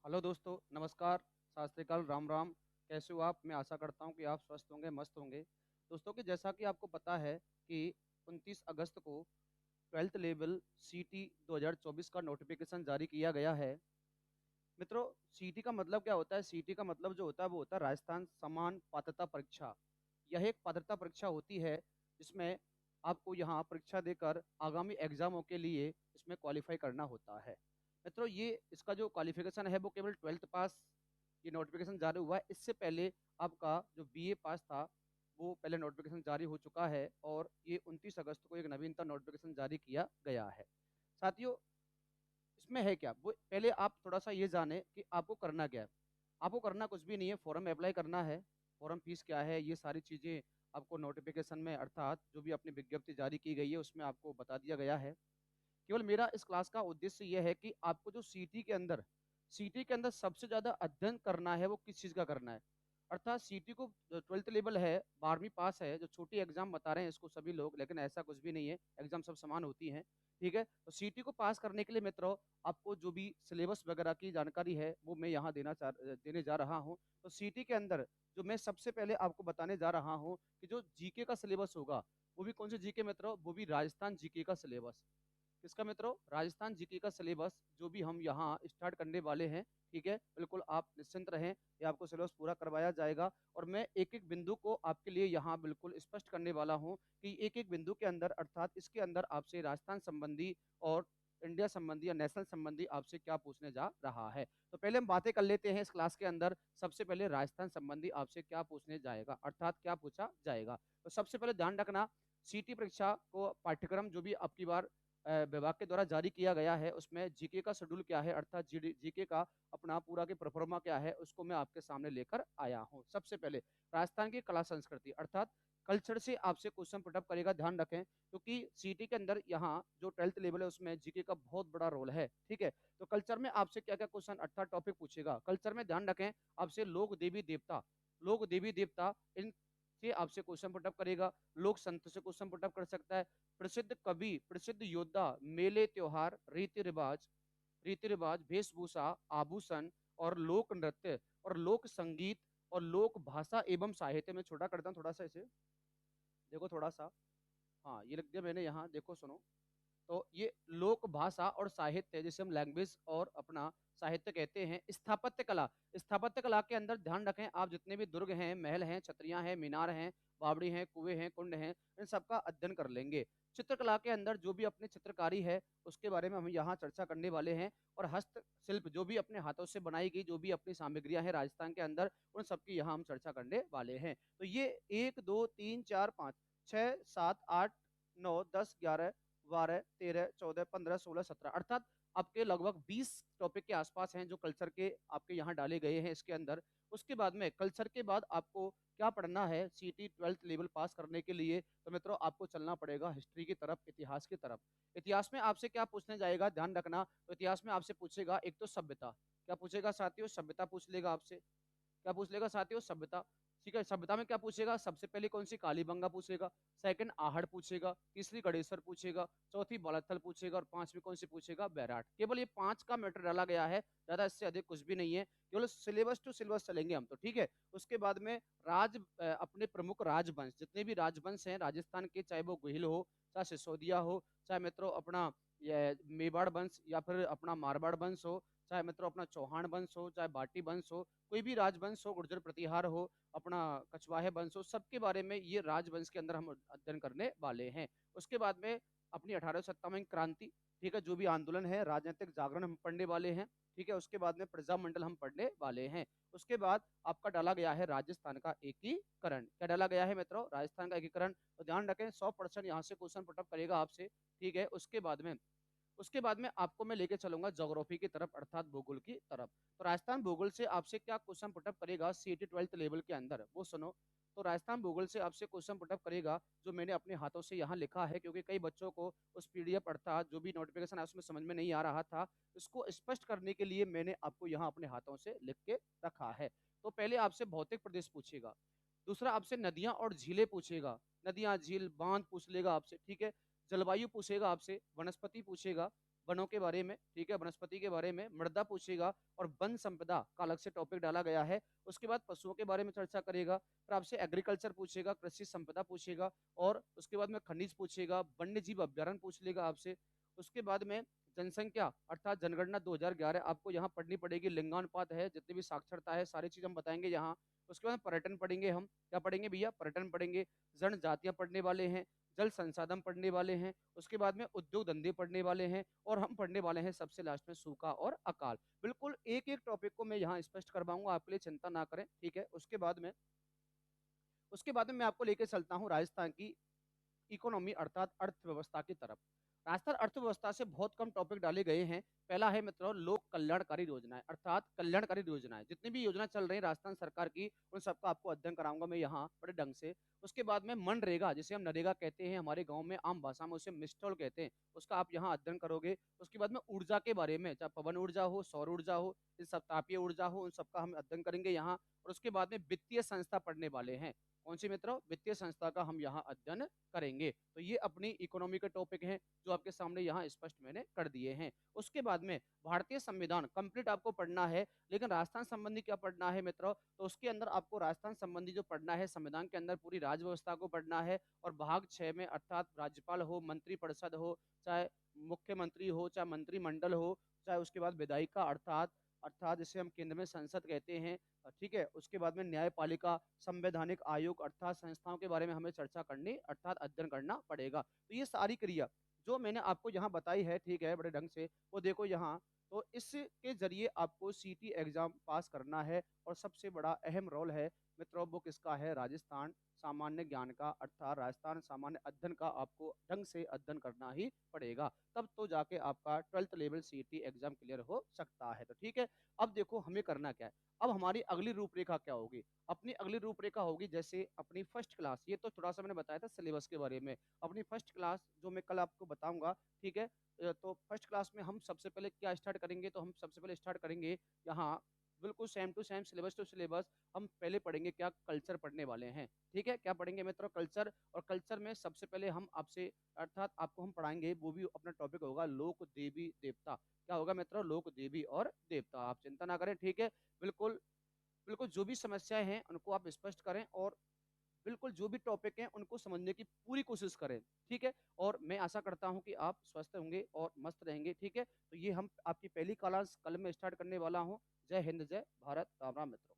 Hello दोस्तों, नमस्कार। सत श्री अकाल, राम राम। कैसे हो आप? मैं आशा करता हूं कि आप स्वस्थ होंगे, मस्त होंगे। दोस्तों, कि जैसा कि आपको पता है कि 29 अगस्त को 12th लेवल सीटी 2024 का नोटिफिकेशन जारी किया गया है। मित्रों, सीटी का मतलब क्या होता है? सीटी का मतलब जो होता है वो होता है राजस्थान समान पात्रता परीक्षा। यह एक पात्रता परीक्षा होती है जिसमें आपको यहाँ परीक्षा देकर आगामी एग्जामों के लिए इसमें क्वालिफाई करना होता है। मित्रों, ये इसका जो क्वालिफिकेशन है वो केवल 12th पास ये नोटिफिकेशन जारी हुआ है। इससे पहले आपका जो बीए पास था वो पहले नोटिफिकेशन जारी हो चुका है और ये 29 अगस्त को एक नवीनतम नोटिफिकेशन जारी किया गया है। साथियों, इसमें है क्या, वो पहले आप थोड़ा सा ये जाने कि आपको करना क्या है। आपको करना कुछ भी नहीं है, फॉर्म अप्लाई करना है। फॉर्म फीस क्या है, ये सारी चीज़ें आपको नोटिफिकेशन में अर्थात जो भी अपनी विज्ञप्ति जारी की गई है उसमें आपको बता दिया गया है। केवल मेरा इस क्लास का उद्देश्य यह है कि आपको जो सीटी के अंदर सबसे ज़्यादा अध्ययन करना है वो किस चीज़ का करना है। अर्थात सीटी को 12th लेवल है, 12वीं पास है, जो छोटी एग्जाम बता रहे हैं इसको सभी लोग, लेकिन ऐसा कुछ भी नहीं है, एग्जाम सब समान होती हैं। ठीक है, तो सीटी को पास करने के लिए मित्रों आपको जो भी सिलेबस वगैरह की जानकारी है वो मैं यहाँ देने जा रहा हूँ। तो सीटी के अंदर जो मैं सबसे पहले आपको बताने जा रहा हूँ कि जो जीके का सिलेबस होगा, वो भी कौन से जीके मित्रों? वो भी राजस्थान जीके का सिलेबस। किसका मित्रों? राजस्थान जीके का सिलेबस जो भी हम यहाँ स्टार्ट करने वाले हैं। ठीक है, बिल्कुल आप निश्चिंत रहें, ये आपको सिलेबस पूरा करवाया जाएगा और मैं एक एक बिंदु को आपके लिए यहाँ बिल्कुल स्पष्ट करने वाला हूँ कि एक एक बिंदु के अंदर अर्थात इसके अंदर आपसे राजस्थान संबंधी और इंडिया संबंधी या नेशनल संबंधी आपसे क्या पूछने जा रहा है। तो पहले हम बातें कर लेते हैं इस क्लास के अंदर। सबसे पहले राजस्थान संबंधी आपसे क्या पूछने जाएगा अर्थात क्या पूछा जाएगा। तो सबसे पहले ध्यान रखना, सीटी परीक्षा को पाठ्यक्रम जो भी आपकी बार विभाग के द्वारा जारी किया गया है उसमें जीके का शेड्यूल क्या है अर्थात जीके का अपना पूरा के प्रोफार्मा क्या है उसको मैं आपके सामने लेकर आया हूँ। सबसे पहले राजस्थान की कला संस्कृति अर्थात कल्चर से आपसे क्वेश्चन पुटअप करेगा, ध्यान रखें, क्योंकि सीटी के अंदर यहाँ जो 12th लेवल है उसमें जीके का बहुत बड़ा रोल है। ठीक है, तो कल्चर में आपसे क्या क्या क्वेश्चन अर्थात टॉपिक पूछेगा कल्चर में, ध्यान रखें, आपसे लोक देवी देवता इन से आपसे क्वेश्चन पुटअप करेगा। लोक संत से क्वेश्चन पुटअप कर सकता है। प्रसिद्ध कवि, प्रसिद्ध योद्धा, मेले त्योहार, रीति रिवाज, वेशभूषा, आभूषण और लोक नृत्य और लोक संगीत और लोक भाषा एवं साहित्य में छोटा करता हूँ थोड़ा सा इसे, देखो थोड़ा सा, हाँ ये लिख दिया मैंने यहाँ, देखो सुनो। तो ये लोक भाषा और साहित्य जिसे हम लैंग्वेज और अपना साहित्य कहते हैं। स्थापत्य कला के अंदर ध्यान रखें, आप जितने भी दुर्ग हैं, महल हैं, छतरियां हैं, मीनार हैं, बावड़ी हैं, कुएं हैं, कुंड हैं, इन सबका अध्ययन कर लेंगे। चित्रकला के अंदर जो भी अपनी चित्रकारी है उसके बारे में हम यहाँ चर्चा करने वाले हैं। और हस्तशिल्प जो भी अपने हाथों से बनाई गई जो भी अपनी सामग्रियां हैं राजस्थान के अंदर, उन सबकी यहाँ हम चर्चा करने वाले हैं। तो ये 1 2 3 4 5 6 7 8 9 10 11 12 13 14 15 16 17 अर्थात आपके लगभग 20 टॉपिक के आसपास हैं जो कल्चर के आपके यहाँ डाले गए हैं इसके अंदर। उसके बाद में कल्चर के बाद आपको क्या पढ़ना है सीटी 12th लेवल पास करने के लिए? तो मित्रों आपको चलना पड़ेगा हिस्ट्री की तरफ, इतिहास की तरफ। इतिहास में आपसे क्या पूछने जाएगा, ध्यान रखना, तो इतिहास में आपसे पूछेगा एक तो सभ्यता, क्या पूछेगा साथियों? सभ्यता पूछ लेगा आपसे। क्या पूछ लेगा साथियों? सभ्यता। ठीक है, सभ्यता में क्या पूछेगा? सबसे पहले कौन सी? कालीबंगा पूछेगा। सेकंड आहड़ पूछेगा। तीसरी गणेश्वर पूछेगा। चौथी बालाथल पूछेगा और पांचवी कौन सी पूछेगा? बैराट। केवल ये पांच का मैटर डाला गया है, ज्यादा इससे अधिक कुछ भी नहीं है, केवल सिलेबस टू सिलेबस चलेंगे हम तो। ठीक है, उसके बाद में अपने प्रमुख राजवंश जितने भी राजवंश हैं राजस्थान के, चाहे वो गुहिल हो, चाहे सिसोदिया हो, चाहे मित्रों अपना ये मेवाड़ वंश या फिर अपना मारवाड़ वंश हो, चाहे मित्रों अपना चौहान वंश हो, चाहे बाटी वंश हो, कोई भी राजवंश हो, गुर्जर प्रतिहार हो, अपना कछवाहे वंश हो, सबके बारे में ये राजवंश के अंदर हम अध्ययन करने वाले हैं। उसके बाद में अपनी 1857 क्रांति, ठीक है, जो भी आंदोलन है, राजनीतिक जागरण हम पढ़ने वाले हैं। ठीक है, उसके बाद में प्रजामंडल हम पढ़ने वाले हैं। उसके बाद आपका डाला गया है राजस्थान का एकीकरण। क्या डाला गया है मित्रों? राजस्थान का एकीकरण। तो ध्यान रखें 100% यहाँ से क्वेश्चन पुटअप करेगा आपसे। ठीक है, उसके बाद में आपको मैं लेके चलूंगा ज्योग्राफी की तरफ अर्थात भूगोल की तरफ। तो राजस्थान भूगोल से आपसे क्या क्वेश्चन पुटअप करेगा सीटी 12th लेवल के अंदर, वो सुनो। तो राजस्थान भूगोल से आपसे क्वेश्चन पुटअप करेगा जो मैंने अपने हाथों से यहाँ लिखा है, क्योंकि कई बच्चों को उस पीडीएफ अर्थात जो भी नोटिफिकेशन है उसमें समझ में नहीं आ रहा था, इसको स्पष्ट करने के लिए मैंने आपको यहाँ अपने हाथों से लिख के रखा है। तो पहले आपसे भौतिक प्रदेश पूछेगा। दूसरा आपसे नदियां और झीलें पूछेगा, नदियां, झील, बांध पूछ लेगा आपसे। ठीक है, जलवायु पूछेगा आपसे, वनस्पति पूछेगा, वनों के बारे में, ठीक है, वनस्पति के बारे में, मृदा पूछेगा और वन संपदा का अलग से टॉपिक डाला गया है। उसके बाद पशुओं के बारे में चर्चा करेगा, फिर आपसे एग्रीकल्चर पूछेगा, कृषि संपदा पूछेगा, और उसके बाद में खनिज पूछेगा, वन्य जीव अभ्यारण्य पूछ लेगा आपसे। उसके बाद में जनसंख्या अर्थात जनगणना 2011 आपको यहाँ पढ़नी पड़ेगी, लिंगानुपात है, जितनी भी साक्षरता है, सारी चीज हम बताएंगे यहाँ। उसके बाद पर्यटन पढ़ेंगे हम, क्या पढ़ेंगे भैया, पर्यटन पढ़ेंगे, जनजातियां पढ़ने वाले हैं, जल संसाधन पढ़ने वाले हैं, उसके बाद में उद्योग धंधे पढ़ने वाले हैं, और हम पढ़ने वाले हैं सबसे लास्ट में सूखा और अकाल। बिल्कुल एक एक टॉपिक को मैं यहाँ स्पष्ट करवाऊंगा, आपके लिए चिंता ना करें, ठीक है। उसके बाद में मैं आपको लेके चलता हूँ राजस्थान की इकोनॉमी अर्थात अर्थव्यवस्था की तरफ। राजस्थान अर्थव्यवस्था से बहुत कम टॉपिक डाले गए हैं। पहला है मित्रों लोक कल्याणकारी योजनाएं अर्थात कल्याणकारी योजनाएं, जितनी भी योजना चल रही है राजस्थान सरकार की, उन सबका आपको अध्ययन कराऊंगा मैं यहाँ बड़े ढंग से। उसके बाद में मनरेगा, जिसे हम नरेगा कहते हैं, हमारे गांव में आम भाषा में उसे मिस्टॉल कहते हैं, उसका आप यहाँ अध्ययन करोगे। उसके बाद में ऊर्जा के बारे में, चाहे पवन ऊर्जा हो, सौर ऊर्जा हो, इस सब तापीय ऊर्जा हो, उन सबका हम अध्ययन करेंगे यहाँ। और उसके बाद में वित्तीय संस्था पढ़ने वाले हैं। कौन सी मित्रों, वित्तीय संस्था का हम यहाँ अध्ययन करेंगे। तो ये अपनी इकोनॉमी के टॉपिक हैं जो आपके सामने यहाँ स्पष्ट मैंने कर दिए हैं। उसके बाद में भारतीय संविधान कंप्लीट आपको पढ़ना है, लेकिन राजस्थान संबंधी क्या पढ़ना है मित्रों, तो उसके अंदर आपको राजस्थान संबंधी जो पढ़ना है, संविधान के अंदर पूरी राज्य व्यवस्था को पढ़ना है। और भाग 6 में अर्थात राज्यपाल हो, मंत्रिपरिषद हो, चाहे मुख्यमंत्री हो, चाहे मंत्रिमंडल हो, चाहे उसके बाद विधायिका अर्थात अर्थात जिसे हम केंद्र में संसद कहते हैं, ठीक है। उसके बाद में न्यायपालिका, संवैधानिक आयोग अर्थात संस्थाओं के बारे में हमें चर्चा करनी अर्थात अध्ययन करना पड़ेगा। तो ये सारी क्रिया जो मैंने आपको यहाँ बताई है, ठीक है, बड़े ढंग से वो देखो यहाँ। तो इसके जरिए आपको सीटी एग्जाम पास करना है, और सबसे बड़ा अहम रोल है मित्रों बुक इसका है राजस्थान सामान्य ज्ञान का अर्थात राजस्थान सामान्य अध्ययन का, आपको ढंग से अध्ययन करना ही पड़ेगा, तब तो जाके आपका 12th लेवल सीटी एग्जाम क्लियर हो सकता है। तो ठीक है, अब देखो हमें करना क्या है। अब हमारी अगली रूपरेखा क्या होगी, अपनी अगली रूपरेखा होगी जैसे अपनी फर्स्ट क्लास, ये तो थोड़ा सा मैंने बताया था सिलेबस के बारे में। अपनी फर्स्ट क्लास जो मैं कल आपको बताऊंगा, ठीक है। तो फर्स्ट क्लास में हम सबसे पहले क्या स्टार्ट करेंगे, तो हम सबसे पहले स्टार्ट करेंगे यहाँ बिल्कुल same to same syllabus to syllabus. हम पहले पढ़ेंगे क्या, कल्चर पढ़ने वाले हैं, ठीक है। क्या पढ़ेंगे मित्रों, कल्चर। और कल्चर में सबसे पहले हम आपसे अर्थात आपको हम पढ़ाएंगे, वो भी अपना टॉपिक होगा लोक देवी देवता। क्या होगा मित्रों, लोक देवी और देवता। आप चिंता ना करें, ठीक है। बिल्कुल बिल्कुल जो भी समस्याएं हैं उनको आप स्पष्ट करें, और बिल्कुल जो भी टॉपिक हैं उनको समझने की पूरी कोशिश करें, ठीक है। और मैं आशा करता हूं कि आप स्वस्थ होंगे और मस्त रहेंगे, ठीक है। तो ये हम आपकी पहली क्लास कल में स्टार्ट करने वाला हूं। जय हिंद, जय भारत, राम राम मित्रों।